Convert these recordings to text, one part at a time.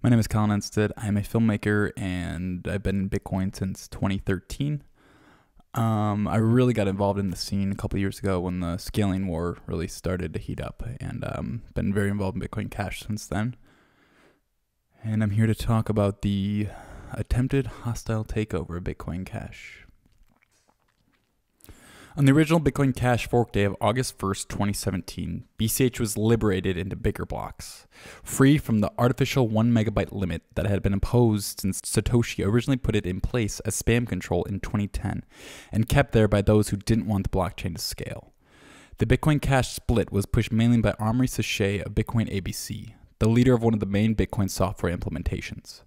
My name is Colin Enstead. I'm a filmmaker and I've been in Bitcoin since 2013. I really got involved in the scene a couple of years ago when the scaling war really started to heat up, and been very involved in Bitcoin Cash since then. And I'm here to talk about the attempted hostile takeover of Bitcoin Cash. On the original Bitcoin Cash fork day of August 1st, 2017, BCH was liberated into bigger blocks, free from the artificial 1 megabyte limit that had been imposed since Satoshi originally put it in place as spam control in 2010, and kept there by those who didn't want the blockchain to scale. The Bitcoin Cash split was pushed mainly by Omri Sachet of Bitcoin ABC, the leader of one of the main Bitcoin software implementations.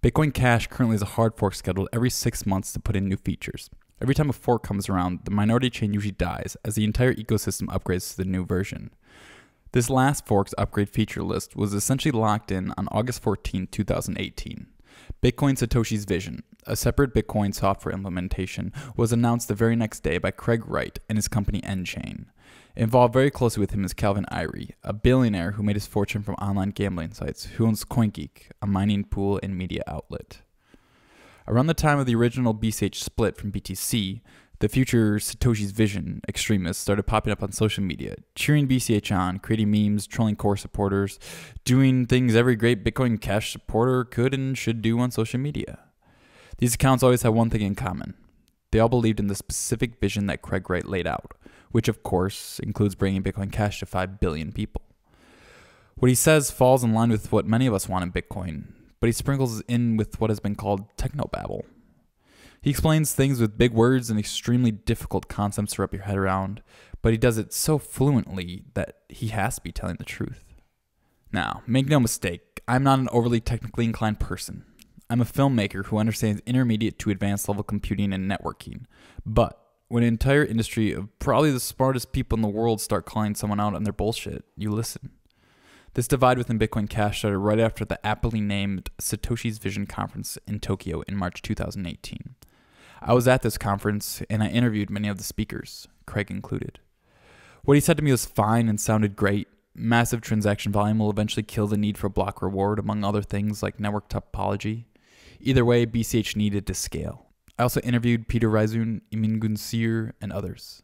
Bitcoin Cash currently has a hard fork scheduled every 6 months to put in new features. Every time a fork comes around, the minority chain usually dies as the entire ecosystem upgrades to the new version. This last fork's upgrade feature list was essentially locked in on August 14, 2018. Bitcoin Satoshi's vision, a separate Bitcoin software implementation, was announced the very next day by Craig Wright and his company nChain. Involved very closely with him is Calvin Irie, a billionaire who made his fortune from online gambling sites, who owns CoinGeek, a mining pool and media outlet. Around the time of the original BCH split from BTC, the future Satoshi's vision extremists started popping up on social media, cheering BCH on, creating memes, trolling core supporters, doing things every great Bitcoin Cash supporter could and should do on social media. These accounts always have one thing in common. They all believed in the specific vision that Craig Wright laid out, which of course includes bringing Bitcoin Cash to 5 billion people. What he says falls in line with what many of us want in Bitcoin, but he sprinkles in with what has been called technobabble. He explains things with big words and extremely difficult concepts to wrap your head around, but he does it so fluently that he has to be telling the truth. Now, make no mistake, I'm not an overly technically inclined person. I'm a filmmaker who understands intermediate to advanced level computing and networking, but when an entire industry of probably the smartest people in the world start calling someone out on their bullshit, you listen. This divide within Bitcoin Cash started right after the aptly named Satoshi's Vision Conference in Tokyo in March 2018. I was at this conference and I interviewed many of the speakers, Craig included. What he said to me was fine and sounded great. Massive transaction volume will eventually kill the need for block reward, among other things like network topology. Either way, BCH needed to scale. I also interviewed Peter Rizun, Emin Gunsir, and others.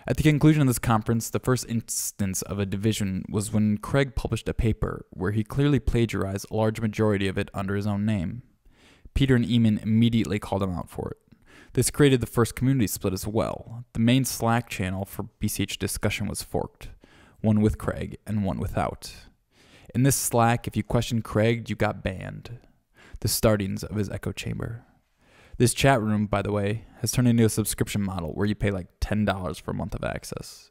At the conclusion of this conference, the first instance of a division was when Craig published a paper where he clearly plagiarized a large majority of it under his own name. Peter and Eamon immediately called him out for it. This created the first community split as well. The main Slack channel for BCH discussion was forked, one with Craig and one without. In this Slack, if you questioned Craig, you got banned. The startings of his echo chamber. This chat room, by the way, has turned into a subscription model where you pay like $10 for a month of access.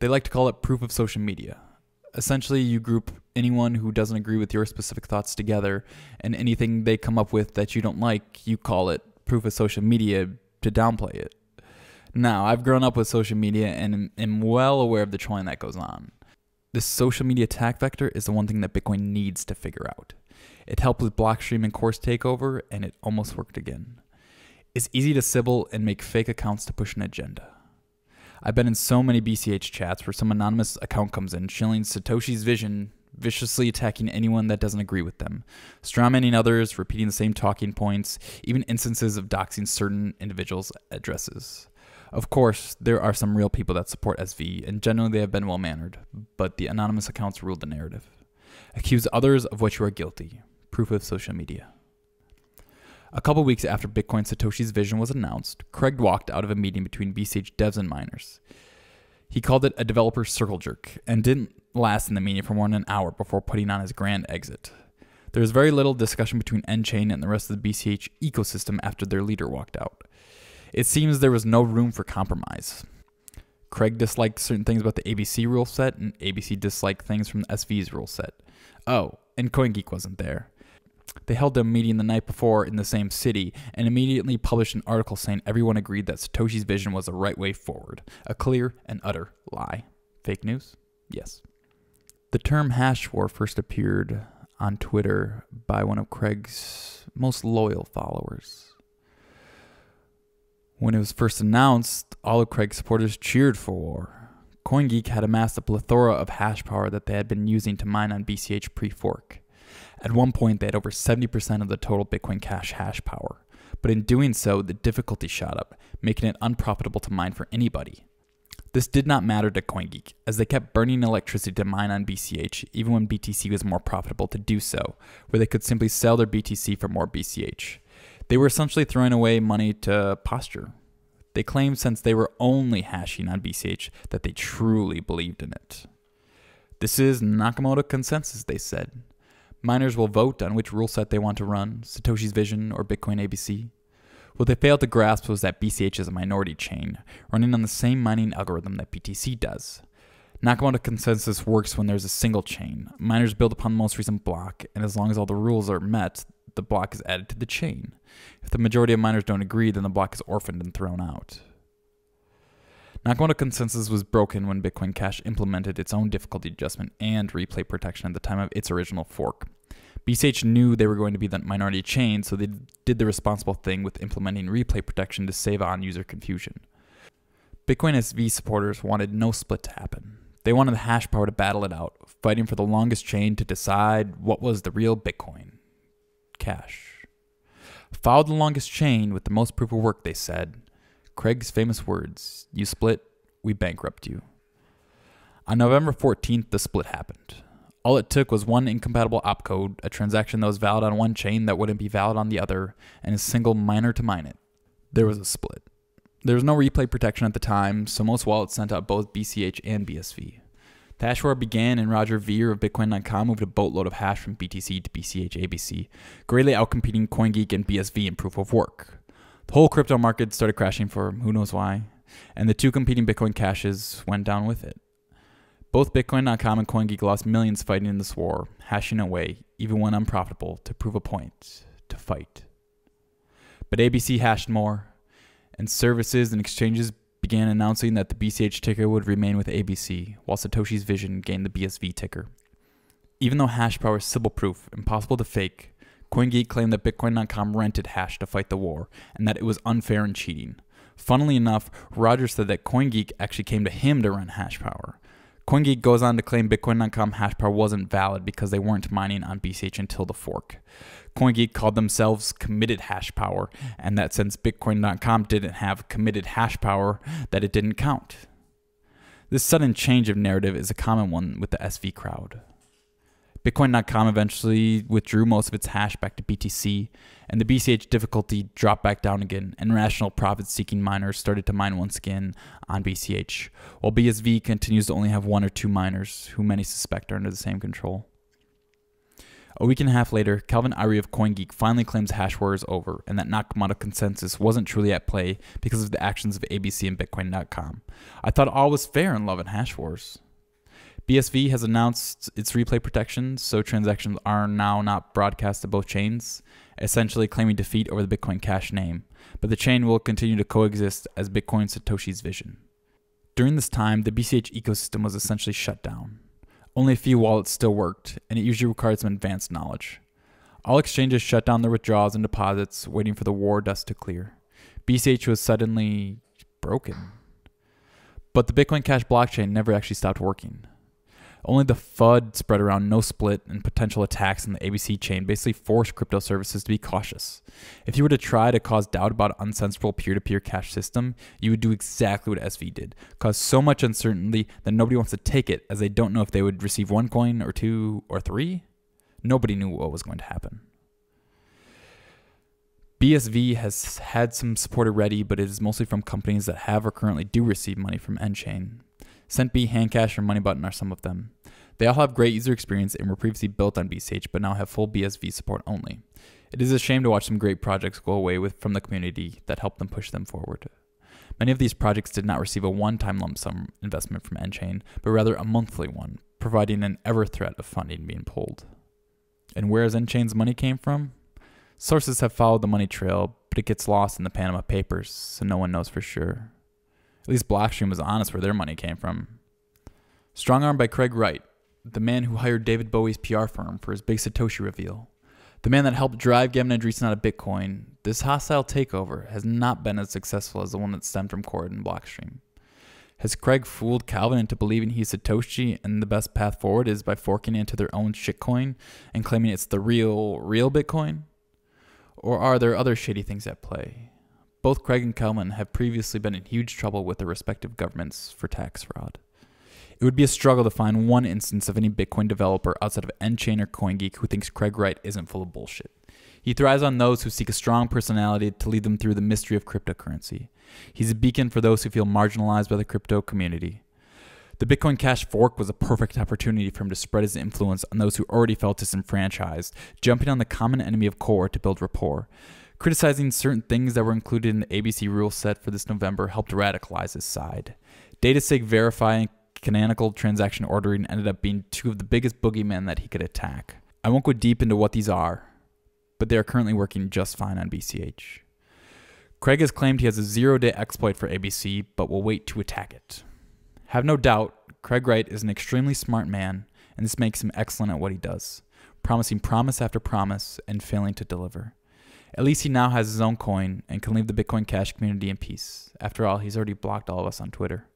They like to call it proof of social media. Essentially, you group anyone who doesn't agree with your specific thoughts together, and anything they come up with that you don't like, you call it proof of social media to downplay it. Now, I've grown up with social media and am well aware of the trolling that goes on. This social media attack vector is the one thing that Bitcoin needs to figure out. It helped with Blockstream and course takeover, and it almost worked again. It's easy to sybil and make fake accounts to push an agenda. I've been in so many BCH chats where some anonymous account comes in, shilling Satoshi's vision, viciously attacking anyone that doesn't agree with them, strawmanning others, repeating the same talking points, even instances of doxing certain individuals' addresses. Of course, there are some real people that support SV, and generally they have been well-mannered, but the anonymous accounts ruled the narrative. Accuse others of what you are guilty. Proof of social media. A couple weeks after Bitcoin Satoshi's vision was announced, Craig walked out of a meeting between BCH devs and miners. He called it a developer circle jerk and didn't last in the meeting for more than an hour before putting on his grand exit. There was very little discussion between nChain and the rest of the BCH ecosystem after their leader walked out. It seems there was no room for compromise. Craig disliked certain things about the ABC rule set, and ABC disliked things from the SV's rule set. Oh, and CoinGeek wasn't there. They held a meeting the night before in the same city and immediately published an article saying everyone agreed that Satoshi's vision was the right way forward. A clear and utter lie. Fake news? Yes. The term hash war first appeared on Twitter by one of Craig's most loyal followers. When it was first announced, all of Craig's supporters cheered for war. CoinGeek had amassed a plethora of hash power that they had been using to mine on BCH pre-fork. At one point, they had over 70% of the total Bitcoin Cash hash power, but in doing so, the difficulty shot up, making it unprofitable to mine for anybody. This did not matter to CoinGeek, as they kept burning electricity to mine on BCH, even when BTC was more profitable to do so, where they could simply sell their BTC for more BCH. They were essentially throwing away money to posture. They claimed since they were only hashing on BCH that they truly believed in it. This is Nakamoto consensus, they said. Miners will vote on which rule set they want to run, Satoshi's vision or Bitcoin ABC. What they failed to grasp was that BCH is a minority chain, running on the same mining algorithm that BTC does. Nakamoto consensus works when there's a single chain. Miners build upon the most recent block, and as long as all the rules are met, the block is added to the chain. If the majority of miners don't agree, then the block is orphaned and thrown out. Nakamoto consensus was broken when Bitcoin Cash implemented its own difficulty adjustment and replay protection at the time of its original fork. BCH knew they were going to be the minority chain, so they did the responsible thing with implementing replay protection to save on user confusion. Bitcoin SV supporters wanted no split to happen. They wanted the hash power to battle it out, fighting for the longest chain to decide what was the real Bitcoin Cash. Follow the longest chain with the most proof of work, they said. Craig's famous words, "You split, we bankrupt you." On November 14th, the split happened. All it took was one incompatible opcode, a transaction that was valid on one chain that wouldn't be valid on the other, and a single miner to mine it. There was a split. There was no replay protection at the time, so most wallets sent out both BCH and BSV. The hash war began, and Roger Ver of bitcoin.com moved a boatload of hash from BTC to BCH ABC, greatly outcompeting CoinGeek and BSV in proof of work. The whole crypto market started crashing for who knows why, and the two competing Bitcoin caches went down with it. Both Bitcoin.com and CoinGeek lost millions fighting in this war, hashing away, even when unprofitable, to prove a point, to fight. But ABC hashed more, and services and exchanges began announcing that the BCH ticker would remain with ABC, while Satoshi's vision gained the BSV ticker. Even though hash power is Sybil-proof, impossible to fake, CoinGeek claimed that Bitcoin.com rented hash to fight the war, and that it was unfair and cheating. Funnily enough, Roger said that CoinGeek actually came to him to rent hash power. CoinGeek goes on to claim Bitcoin.com hash power wasn't valid because they weren't mining on BCH until the fork. CoinGeek called themselves committed hash power, and that since Bitcoin.com didn't have committed hash power, that it didn't count. This sudden change of narrative is a common one with the SV crowd. Bitcoin.com eventually withdrew most of its hash back to BTC, and the BCH difficulty dropped back down again, and rational profit-seeking miners started to mine once again on BCH, while BSV continues to only have one or two miners, who many suspect are under the same control. A week and a half later, Calvin Irie of CoinGeek finally claims hash war is over, and that Nakamoto consensus wasn't truly at play because of the actions of ABC and Bitcoin.com. I thought all was fair in love and hash wars. BSV has announced its replay protection, so transactions are now not broadcast to both chains, essentially claiming defeat over the Bitcoin Cash name, but the chain will continue to coexist as Bitcoin Satoshi's vision. During this time, the BCH ecosystem was essentially shut down. Only a few wallets still worked, and it usually required some advanced knowledge. All exchanges shut down their withdrawals and deposits, waiting for the war dust to clear. BCH was suddenly broken. But the Bitcoin Cash blockchain never actually stopped working. Only the FUD spread around no split and potential attacks in the ABC chain basically forced crypto services to be cautious. If you were to try to cause doubt about an uncensorable peer-to-peer cash system, you would do exactly what SV did, cause so much uncertainty that nobody wants to take it as they don't know if they would receive one coin or two or three. Nobody knew what was going to happen. BSV has had some support already, but it is mostly from companies that have or currently do receive money from nChain. CentB, Handcash, or MoneyButton are some of them. They all have great user experience and were previously built on BCH, but now have full BSV support only. It is a shame to watch some great projects go away from the community that helped them push them forward. Many of these projects did not receive a one-time lump sum investment from nChain, but rather a monthly one, providing an ever threat of funding being pulled. And where has nChain's money came from? Sources have followed the money trail, but it gets lost in the Panama Papers, so no one knows for sure. At least Blockstream was honest where their money came from. Strong-armed by Craig Wright, the man who hired David Bowie's PR firm for his big Satoshi reveal, the man that helped drive Gavin Andresen out of Bitcoin, this hostile takeover has not been as successful as the one that stemmed from Cord and Blockstream. Has Craig fooled Calvin into believing he's Satoshi and the best path forward is by forking into their own shitcoin and claiming it's the real Bitcoin? Or are there other shady things at play? Both Craig and Calvin have previously been in huge trouble with their respective governments for tax fraud. It would be a struggle to find one instance of any Bitcoin developer outside of nChain or CoinGeek who thinks Craig Wright isn't full of bullshit. He thrives on those who seek a strong personality to lead them through the mystery of cryptocurrency. He's a beacon for those who feel marginalized by the crypto community. The Bitcoin Cash fork was a perfect opportunity for him to spread his influence on those who already felt disenfranchised, jumping on the common enemy of core to build rapport. Criticizing certain things that were included in the ABC rule set for this November helped radicalize his side. DataSig verifying canonical transaction ordering ended up being two of the biggest boogeymen that he could attack. I won't go deep into what these are, but they are currently working just fine on BCH. Craig has claimed he has a 0-day exploit for ABC, but will wait to attack it. Have no doubt, Craig Wright is an extremely smart man, and this makes him excellent at what he does, promising promise after promise and failing to deliver. At least he now has his own coin and can leave the Bitcoin Cash community in peace. After all, he's already blocked all of us on Twitter.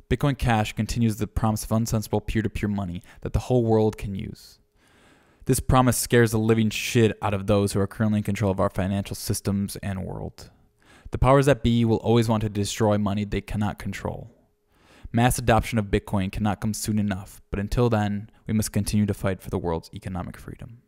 Bitcoin Cash continues the promise of unsensible peer-to-peer money that the whole world can use. This promise scares the living shit out of those who are currently in control of our financial systems and world. The powers that be will always want to destroy money they cannot control. Mass adoption of Bitcoin cannot come soon enough, but until then, we must continue to fight for the world's economic freedom.